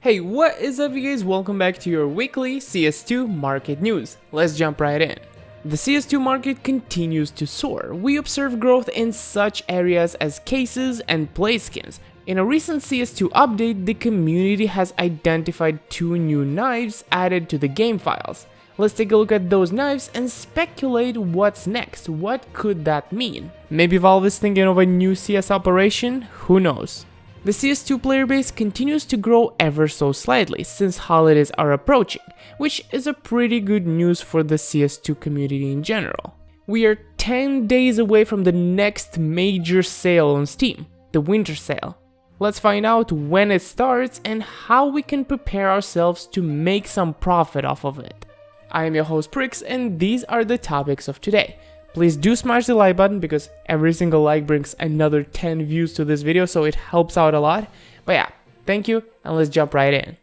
Hey, what is up you guys? Welcome back to your weekly CS2 market news. Let's jump right in. The CS2 market continues to soar. We observe growth in such areas as cases and play skins. In a recent CS2 update, the community has identified 2 new knives added to the game files. Let's take a look at those knives and speculate what's next. What could that mean? Maybe Valve is thinking of a new CS operation? Who knows? The CS2 player base continues to grow ever so slightly since holidays are approaching, which is a pretty good news for the CS2 community in general. We are 10 days away from the next major sale on Steam, the winter sale. Let's find out when it starts and how we can prepare ourselves to make some profit off of it. I am your host Prix, and these are the topics of today. Please do smash the like button because every single like brings another 10 views to this video, so it helps out a lot. But yeah, thank you, and let's jump right in.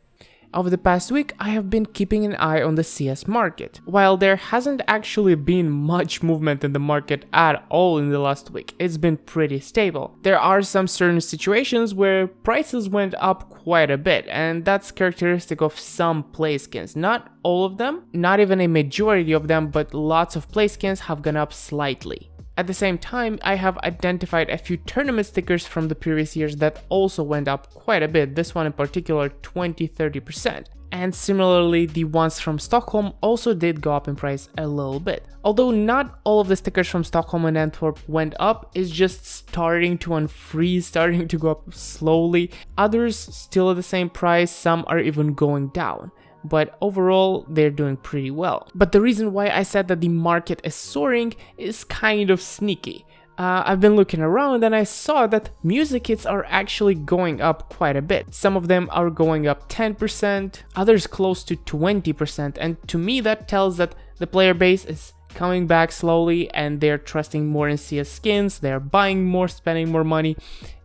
Over the past week, I have been keeping an eye on the CS market. While there hasn't actually been much movement in the market at all in the last week, it's been pretty stable. There are some certain situations where prices went up quite a bit, and that's characteristic of some play skins. Not all of them, not even a majority of them, but lots of play skins have gone up slightly. At the same time, I have identified a few tournament stickers from the previous years that also went up quite a bit, this one in particular 20-30%. And similarly, the ones from Stockholm also did go up in price a little bit. Although not all of the stickers from Stockholm and Antwerp went up, it's just starting to unfreeze, starting to go up slowly. Others still at the same price, some are even going down. But overall, they're doing pretty well. But the reason why I said that the market is soaring is kind of sneaky. I've been looking around and I saw that music kits are actually going up quite a bit. Some of them are going up 10%, others close to 20%, and to me that tells that the player base is coming back slowly and they're trusting more in CS skins, they're buying more, spending more money,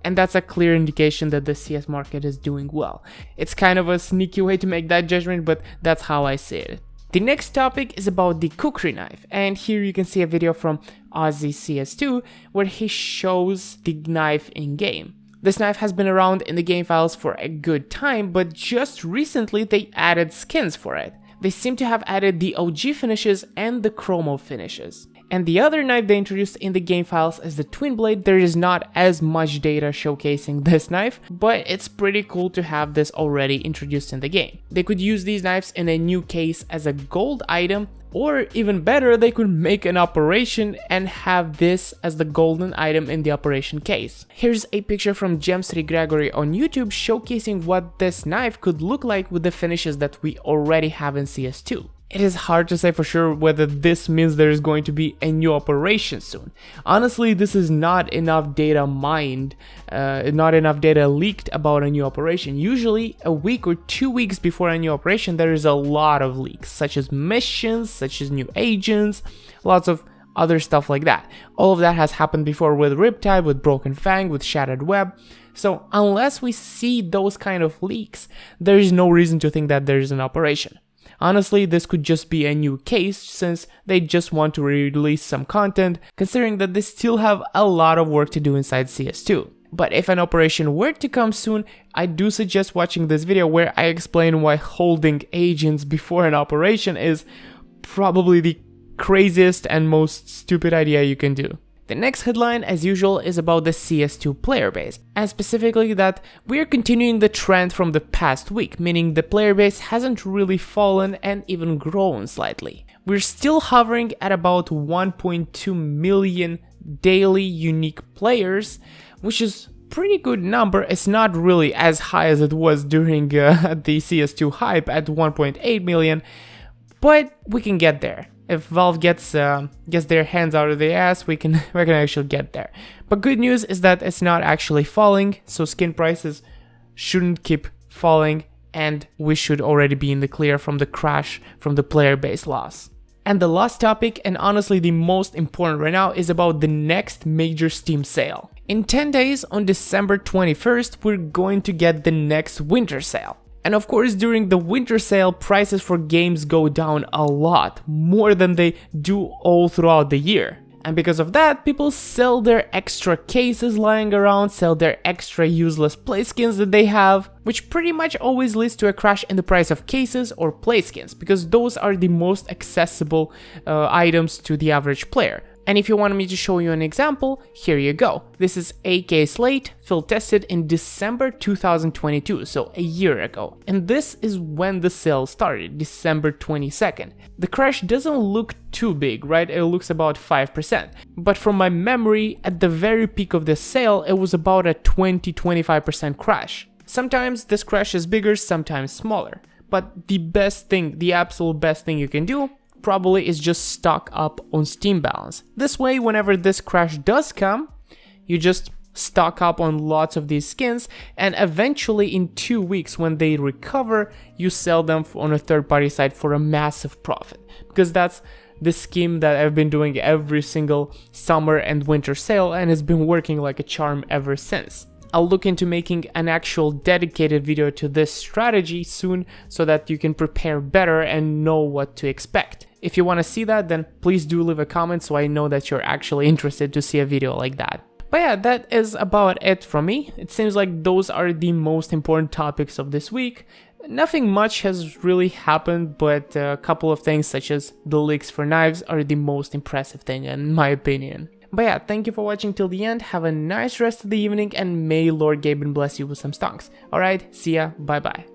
and that's a clear indication that the CS market is doing well. It's kind of a sneaky way to make that judgment, but that's how I see it. The next topic is about the cookery knife, and here you can see a video from Aussie CS2 where he shows the knife in game. This knife has been around in the game files for a good time, but just recently they added skins for it. They seem to have added the OG finishes and the chromo finishes. And the other knife they introduced in the game files is the twin blade. There is not as much data showcasing this knife, but it's pretty cool to have this already introduced in the game. They could use these knives in a new case as a gold item, or even better, they could make an operation and have this as the golden item in the operation case. Here's a picture from James Gregory on YouTube showcasing what this knife could look like with the finishes that we already have in CS2. It is hard to say for sure whether this means there is going to be a new operation soon. Honestly, this is not enough data mined, not enough data leaked about a new operation. Usually a week or 2 weeks before a new operation there is a lot of leaks, such as missions, such as new agents, lots of other stuff like that. All of that has happened before with Riptide, with Broken Fang, with Shattered Web. So unless we see those kind of leaks, there is no reason to think that there is an operation. Honestly, this could just be a new case since they just want to release some content, considering that they still have a lot of work to do inside CS2. But if an operation were to come soon, I do suggest watching this video where I explain why holding agents before an operation is probably the craziest and most stupid idea you can do. The next headline, as usual, is about the CS2 player base, and specifically that we are continuing the trend from the past week, meaning the player base hasn't really fallen and even grown slightly. We're still hovering at about 1.2 million daily unique players, which is pretty good number. It's not really as high as it was during the CS2 hype at 1.8 million, but we can get there. If Valve gets their hands out of their ass, we can actually get there. But good news is that it's not actually falling, so skin prices shouldn't keep falling, and we should already be in the clear from the crash from the player base loss. And the last topic, and honestly the most important right now, is about the next major Steam sale. In 10 days, on December 21st, we're going to get the next winter sale. And of course, during the winter sale, prices for games go down a lot, more than they do all throughout the year. And because of that, people sell their extra cases lying around, sell their extra useless play skins that they have, which pretty much always leads to a crash in the price of cases or play skins, because those are the most accessible items to the average player. And if you want me to show you an example, here you go. This is AK Slate, field tested in December 2022, so a year ago. And this is when the sale started, December 22nd. The crash doesn't look too big, right? It looks about 5%. But from my memory, at the very peak of the sale, it was about a 20-25% crash. Sometimes this crash is bigger, sometimes smaller. But the best thing, the absolute best thing you can do probably is just stock up on Steam balance. This way, whenever this crash does come, you just stock up on lots of these skins, and eventually in 2 weeks when they recover, you sell them on a third-party site for a massive profit. Because that's the scheme that I've been doing every single summer and winter sale, and it's been working like a charm ever since. I'll look into making an actual dedicated video to this strategy soon so that you can prepare better and know what to expect. If you want to see that, then please do leave a comment so I know that you're actually interested to see a video like that. But yeah, that is about it from me. It seems like those are the most important topics of this week. Nothing much has really happened, but a couple of things such as the leaks for knives are the most impressive thing in my opinion. But yeah, thank you for watching till the end, have a nice rest of the evening, and may Lord Gaben bless you with some stonks. Alright, see ya, bye bye.